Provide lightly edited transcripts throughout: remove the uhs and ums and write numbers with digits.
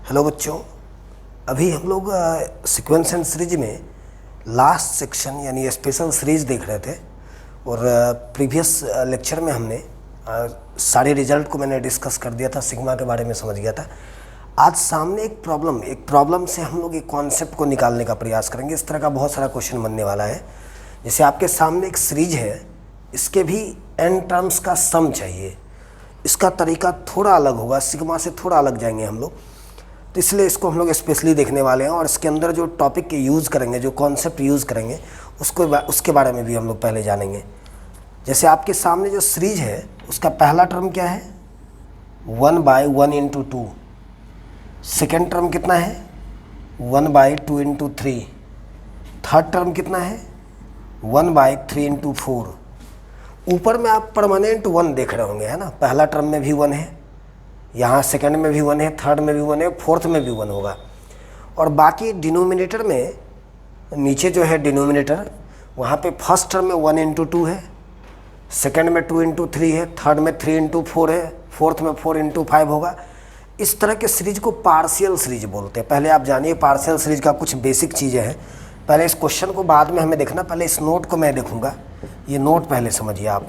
Hello बच्चों, अभी हम लोग सीक्वेंस एंड सीरीज में लास्ट सेक्शन यानी स्पेशल सीरीज देख रहे थे और प्रीवियस लेक्चर में हमने सारे रिजल्ट को मैंने डिस्कस कर दिया था, सिग्मा के बारे में समझ गया था। आज सामने एक प्रॉब्लम से हम लोग एक कॉन्सेप्ट को निकालने का प्रयास करेंगे। इस तरह का बहुत सारा क्वेश्चन बनने वाला है। जैसे आपके सामने एक सीरीज है, इसके भी एन टर्म्स का सम चाहिए। इसका तरीका थोड़ा अलग होगा, सिग्मा से थोड़ा अलग जाएंगे हम लोग, तो इसलिए इसको हम लोग स्पेशली देखने वाले हैं। और इसके अंदर जो टॉपिक के यूज़ करेंगे, जो कॉन्सेप्ट यूज़ करेंगे, उसके बारे में भी हम लोग पहले जानेंगे। जैसे आपके सामने जो सीरीज है उसका पहला टर्म क्या है, 1/1 × 2। सेकेंड टर्म कितना है, 1/2 × 3। थर्ड टर्म कितना है, 1/3 × 4। ऊपर में आप परमानेंट 1 देख रहे होंगे, है ना। पहला टर्म में भी 1 है, यहाँ सेकंड में भी 1 है, थर्ड में भी 1 है, फोर्थ में भी 1 होगा। और बाकी डिनोमिनेटर में नीचे जो है डिनोमिनेटर, वहाँ पे फर्स्ट टर्म में 1 × 2 है, सेकंड में 2 × 3 है, थर्ड में 3 × 4 है, फोर्थ में 4 × 5 होगा। इस तरह के सीरीज को पार्शियल सीरीज बोलते हैं। पहले आप जानिए पार्शियल सीरीज का कुछ बेसिक चीज़ें हैं। पहले इस क्वेश्चन को बाद में हमें देखना, पहले इस नोट को मैं देखूँगा। ये नोट पहले समझिए आप।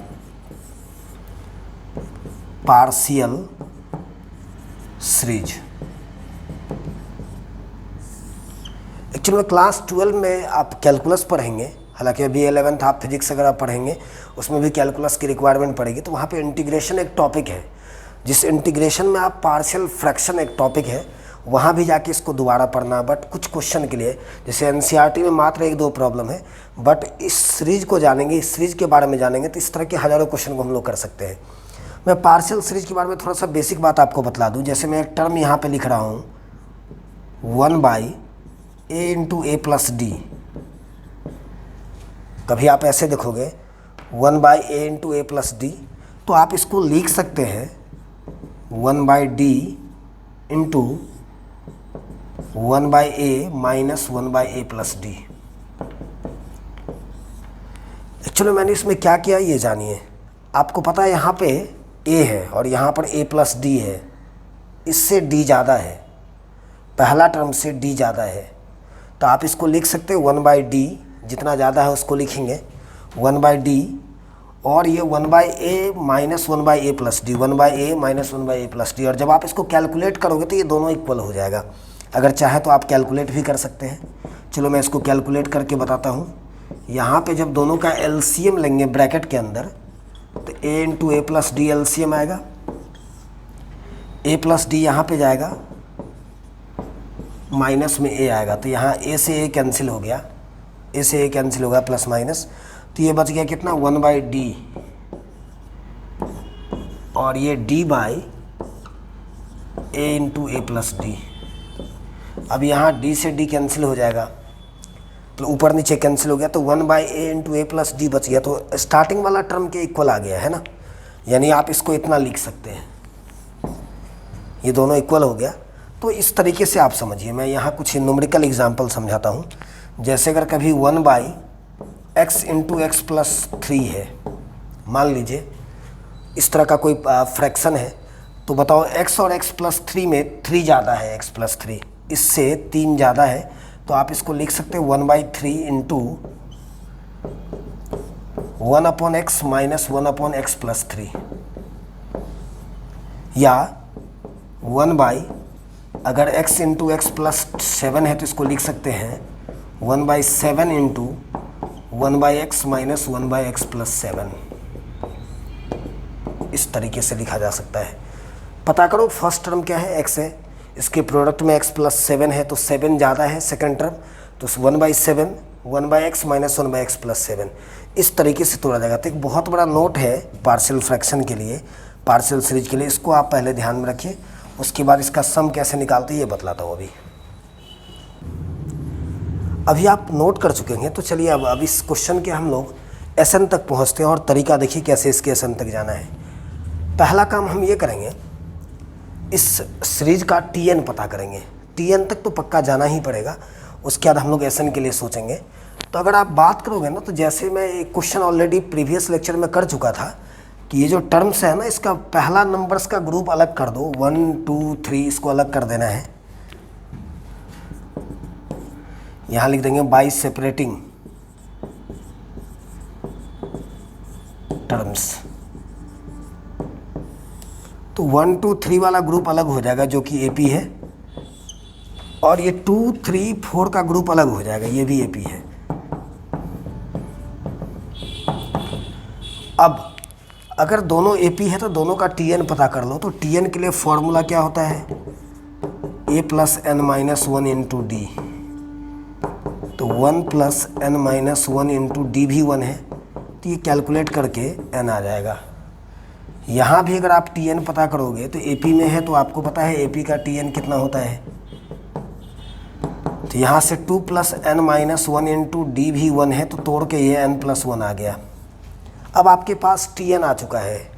पार्शियल सीरीज एक्चुअली में क्लास 12 में आप कैलकुलस पढ़ेंगे, हालांकि अभी 11th आप फिजिक्स अगर आप पढ़ेंगे उसमें भी कैलकुलस की रिक्वायरमेंट पड़ेगी। तो वहाँ पे इंटीग्रेशन एक टॉपिक है, जिस इंटीग्रेशन में आप पार्शियल फ्रैक्शन एक टॉपिक है, वहाँ भी जाके इसको दोबारा पढ़ना। बट कुछ क्वेश्चन के लिए, जैसे एनसीईआरटी में मात्र 1-2 प्रॉब्लम है, बट इस सीरीज को जानेंगे, इस सीरीज के बारे में जानेंगे तो इस तरह के हज़ारों क्वेश्चन को हम लोग कर सकते हैं। मैं पार्शियल सीरीज के बारे में थोड़ा सा बेसिक बात आपको बतला दूं। जैसे मैं एक टर्म यहाँ पे लिख रहा हूँ 1/a × a + d। कभी आप ऐसे देखोगे 1/a × a + d, तो आप इसको लिख सकते हैं 1/d × 1/a - 1/a + d। Actually मैंने इसमें क्या किया ये जानिए। आपको पता है यहाँ पे a है और यहाँ पर a + d है, इससे d ज़्यादा है, पहला टर्म से d ज़्यादा है, तो आप इसको लिख सकते हैं 1/d, जितना ज़्यादा है उसको लिखेंगे 1/d, और ये 1/a - 1/a + d, 1/a - 1/a + d। और जब आप इसको कैलकुलेट करोगे तो ये दोनों इक्वल हो जाएगा। अगर चाहे तो आप कैलकुलेट भी कर सकते हैं। चलो मैं इसको कैलकुलेट करके बताता हूँ। यहाँ पे जब दोनों का एलसीएम लेंगे ब्रैकेट के अंदर, तो a × a + d एलसीएम आएगा, a + d यहाँ पे जाएगा, माइनस में a आएगा, तो यहाँ a से a कैंसिल हो गया, a से a कैंसिल होगा प्लस माइनस, तो ये बच गया कितना 1/d, और ये d/a × a + d। अब यहाँ d से d कैंसिल हो जाएगा, तो ऊपर नीचे कैंसिल हो गया, तो 1/a × a + d बच गया। तो स्टार्टिंग वाला टर्म के इक्वल आ गया, है ना। यानी आप इसको इतना लिख सकते हैं, ये दोनों इक्वल हो गया। तो इस तरीके से आप समझिए। मैं यहाँ कुछ न्यूमेरिकल एग्जांपल समझाता हूँ। जैसे अगर कभी 1/x × x + 3 है, मान लीजिए इस तरह का कोई फ्रैक्शन है, तो बताओ x और x + 3 में 3 ज़्यादा है, x + 3 इससे 3 ज़्यादा है, तो आप इसको लिख सकते हैं 1/3 × 1/x - 1/x + 3, या 1/, अगर x × x + 7 है तो इसको लिख सकते हैं 1/7 × 1/x - 1/x + 7। इस तरीके से लिखा जा सकता है। पता करो फर्स्ट टर्म क्या है, x है, इसके प्रोडक्ट में x + 7 है, तो 7 ज़्यादा है सेकंड टर्म, तो 1/7 1/x - 1/x + 7। इस तरीके से तोड़ा जाएगा। तो एक बहुत बड़ा नोट है पार्शियल फ्रैक्शन के लिए, पार्शियल सीरीज के लिए, इसको आप पहले ध्यान में रखिए। उसके बाद इसका सम कैसे निकालते हैं ये बतलाता हूँ। अभी आप नोट कर चुके हैं, तो चलिए अब इस क्वेश्चन के हम लोग एसन तक पहुँचते हैं और तरीका देखिए कैसे इसके एसन तक जाना है। पहला काम हम ये करेंगे, इस सीरीज का TN पता करेंगे। TN तक तो पक्का जाना ही पड़ेगा, उसके बाद हम लोग एसन के लिए सोचेंगे। तो अगर आप बात करोगे ना, तो जैसे मैं एक क्वेश्चन ऑलरेडी प्रीवियस लेक्चर में कर चुका था कि ये जो टर्म्स है ना, इसका पहला नंबर्स का ग्रुप अलग कर दो, 1 2 3 इसको अलग कर देना है। यहाँ लिख देंगे बाई सेपरेटिंग टर्म्स। तो 1 2 3 वाला ग्रुप अलग हो जाएगा जो कि AP है, और ये 2 3 4 का ग्रुप अलग हो जाएगा, ये भी AP है। अब अगर दोनों AP है तो दोनों का TN पता कर लो। तो TN के लिए फॉर्मूला क्या होता है, A + n - 1 इंटू D। तो 1 + n - 1 इंटू D भी 1 है, तो ये कैलकुलेट करके n आ जाएगा। यहाँ भी अगर आप TN पता करोगे तो AP में है, तो आपको पता है AP का TN कितना होता है। तो यहाँ से 2 + n - 1 इंटू D भी 1 है, तो तोड़ के ये n + 1 आ गया। अब आपके पास TN आ चुका है।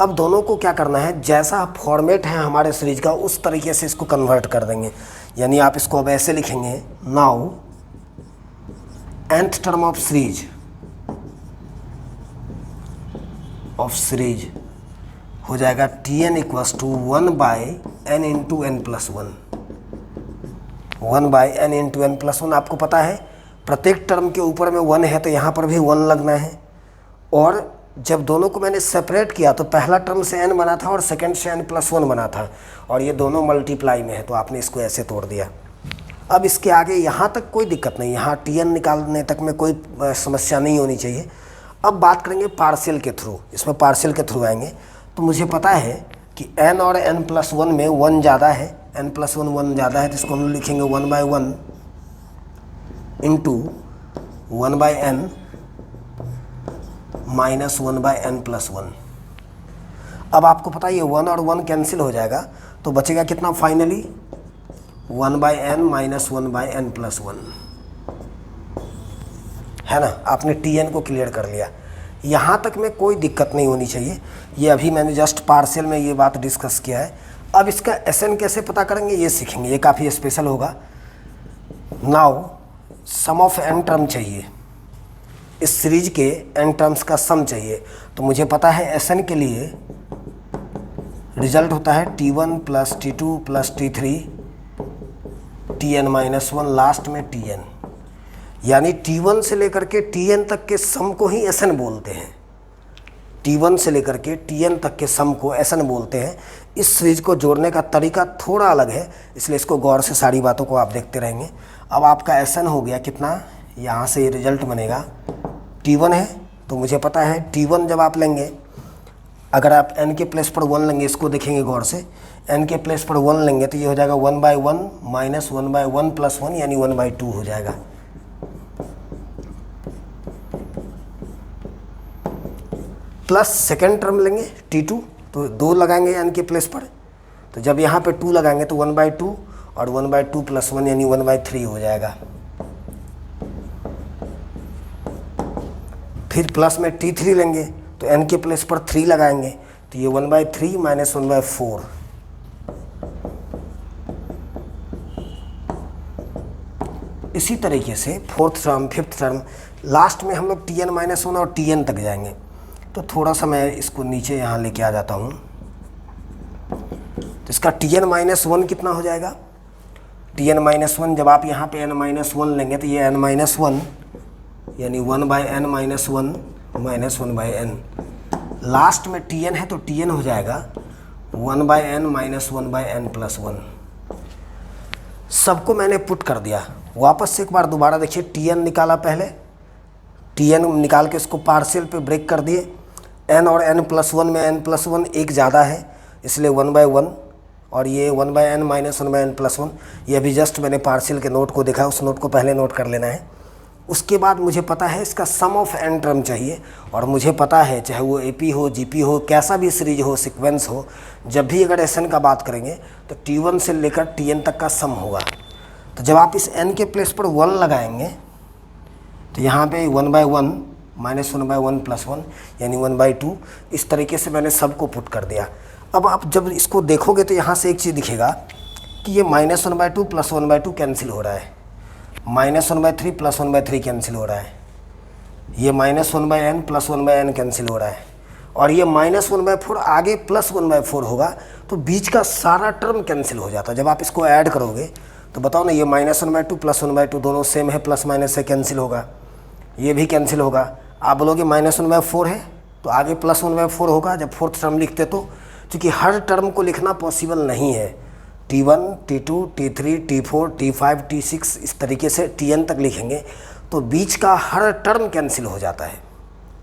अब दोनों को क्या करना है, जैसा फॉर्मेट है हमारे सीरीज का उस तरीके से इसको कन्वर्ट कर देंगे। यानी आप इसको अब ऐसे लिखेंगे, now nth term of series हो जाएगा TN = 1/n into n + 1। 1/n into n + 1 आपको पता है प्रत्येक टर्म के ऊपर में 1 है, तो यहाँ पर भी 1 लगना है। और जब दोनों को मैंने सेपरेट किया तो पहला टर्म से n बना था और सेकंड से n + 1 बना था, और ये दोनों मल्टीप्लाई में है, तो आपने इसको ऐसे तोड़ दिया। अब इसके आगे यहाँ तक कोई दिक्कत नहीं, यहाँ TN निकालने तक में कोई समस्या नहीं होनी चाहिए। अब बात करेंगे पार्शियल के थ्रू, इसमें पार्शियल के थ्रू आएंगे। तो मुझे पता है कि n और n + 1 में 1 ज़्यादा है, n + 1 ज़्यादा है, तो इसको हम लिखेंगे 1/1 इंटू 1/n - 1/n + 1। अब आपको पता है ये 1 और 1 कैंसिल हो जाएगा, तो बचेगा कितना फाइनली, 1/n - 1/n + 1, है ना। आपने TN को क्लियर कर लिया। यहाँ तक में कोई दिक्कत नहीं होनी चाहिए। ये अभी मैंने जस्ट पार्शियल में ये बात डिस्कस किया है। अब इसका SN कैसे पता करेंगे ये सीखेंगे, ये काफ़ी स्पेशल होगा। Now some of n term चाहिए, इस सीरीज के n टर्म्स का सम चाहिए। तो मुझे पता है SN के लिए रिजल्ट होता है T1 + T2 + T3 TN - 1, last में TN। यानी T1 से लेकर के TN तक के सम को ही SN बोलते हैं। T1 से लेकर के TN तक के सम को SN बोलते हैं। इस सीरीज को जोड़ने का तरीका थोड़ा अलग है, इसलिए इसको गौर से सारी बातों को आप देखते रहेंगे। अब आपका SN हो गया कितना, यहाँ से ये रिजल्ट बनेगा, T1 है तो मुझे पता है T1 जब आप लेंगे, अगर आप n के प्लेस पर 1 लेंगे, इसको देखेंगे गौर से, n के प्लेस पर 1 लेंगे तो ये हो जाएगा 1/1 - 1/1 + 1 यानी 1/2 हो जाएगा। प्लस सेकेंड टर्म लेंगे T2, तो 2 लगाएंगे n के प्लेस पर, तो जब यहाँ पे 2 लगाएंगे तो 1/2 और 1/2 + 1 यानी 1/3 हो जाएगा। फिर प्लस में T3 लेंगे तो n के प्लेस पर 3 लगाएंगे, तो ये 1/3 - 1/4। इसी तरीके से fourth term, fifth term, last में हम लोग TN - 1 और TN तक जाएंगे। तो थोड़ा सा मैं इसको नीचे यहाँ लेके आ जाता हूँ। तो इसका TN - 1 कितना हो जाएगा, TN - 1 जब आप यहाँ पे n - 1 लेंगे तो ये n - 1 यानी 1/n - 1 - 1/n। लास्ट में TN है तो TN हो जाएगा 1/n - 1/n + 1। सबको मैंने पुट कर दिया। वापस से एक बार दोबारा देखिए, TN निकाला पहले, TN निकाल के इसको पार्शियल पे ब्रेक कर दिए। n और n + 1 में n + 1 एक ज़्यादा है, इसलिए 1/1, और ये 1/n - 1/n + 1। ये अभी जस्ट मैंने पार्शियल के नोट को देखा, उस नोट को पहले नोट कर लेना है। उसके बाद मुझे पता है इसका सम ऑफ n टर्म चाहिए, और मुझे पता है चाहे वो AP हो, GP हो, कैसा भी सीरीज हो, सीक्वेंस हो, जब भी अगर SN का बात करेंगे तो T1 से लेकर TN तक का सम होगा। तो जब आप इस n के प्लेस पर 1 लगाएंगे तो यहाँ पे 1/1 - 1/1 + 1 यानी 1/2। इस तरीके से मैंने सबको पुट कर दिया। अब आप जब इसको देखोगे तो यहाँ से एक चीज़ दिखेगा कि ये -1/2 + 1/2 कैंसिल हो रहा है, -1/3 + 1/3 कैंसिल हो रहा है, ये -1/n + 1/n कैंसिल हो रहा है, और ये -1/4 आगे +1/4 होगा, तो बीच का सारा टर्म कैंसिल हो जाता है। जब आप इसको ऐड करोगे तो बताओ ना, ये -1/2 +1/2 दोनों सेम है, प्लस माइनस से कैंसिल होगा, ये भी कैंसिल होगा। आप बोलोगे -1/4 है तो आगे +1/4 होगा जब फोर्थ टर्म लिखते तो, क्योंकि हर टर्म को लिखना पॉसिबल नहीं है। T1, T2, T3, T4, T5, T6 इस तरीके से Tn तक लिखेंगे तो बीच का हर टर्म कैंसिल हो जाता है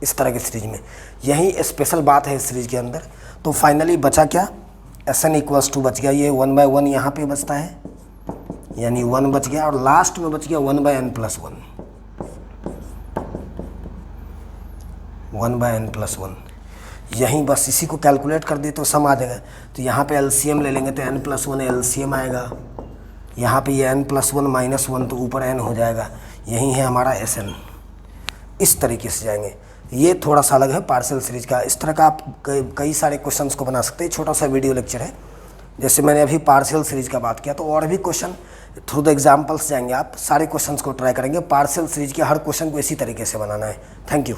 इस तरह की सीरीज में। यही स्पेशल बात है इस सीरीज के अंदर। तो फाइनली बचा क्या, Sn = बच गया, ये 1/1 यहाँ पे बचता है, यानी 1 बच गया, और लास्ट में बच गया 1/n+1, 1/n+1। यहीं बस इसी को कैलकुलेट कर दिए तो सम आ जाएगा। तो यहाँ पे एलसीएम ले लेंगे तो n+1 एलसीएम आएगा, यहाँ पे ये n+1 -1 तो ऊपर n हो जाएगा, यही है हमारा Sn। इस तरीके से जाएंगे। ये थोड़ा सा अलग है पार्शियल सीरीज का। इस तरह का आप कई सारे क्वेश्चंस को बना सकते हैं। छोटा सा वीडियो लेक्चर है, जैसे मैंने अभी पार्शियल सीरीज का बात किया, तो और भी क्वेश्चन थ्रू द एग्जाम्पल्स जाएंगे, आप सारे क्वेश्चंस को ट्राई करेंगे। पार्शियल सीरीज के हर क्वेश्चन को इसी तरीके से बनाना है। Thank you.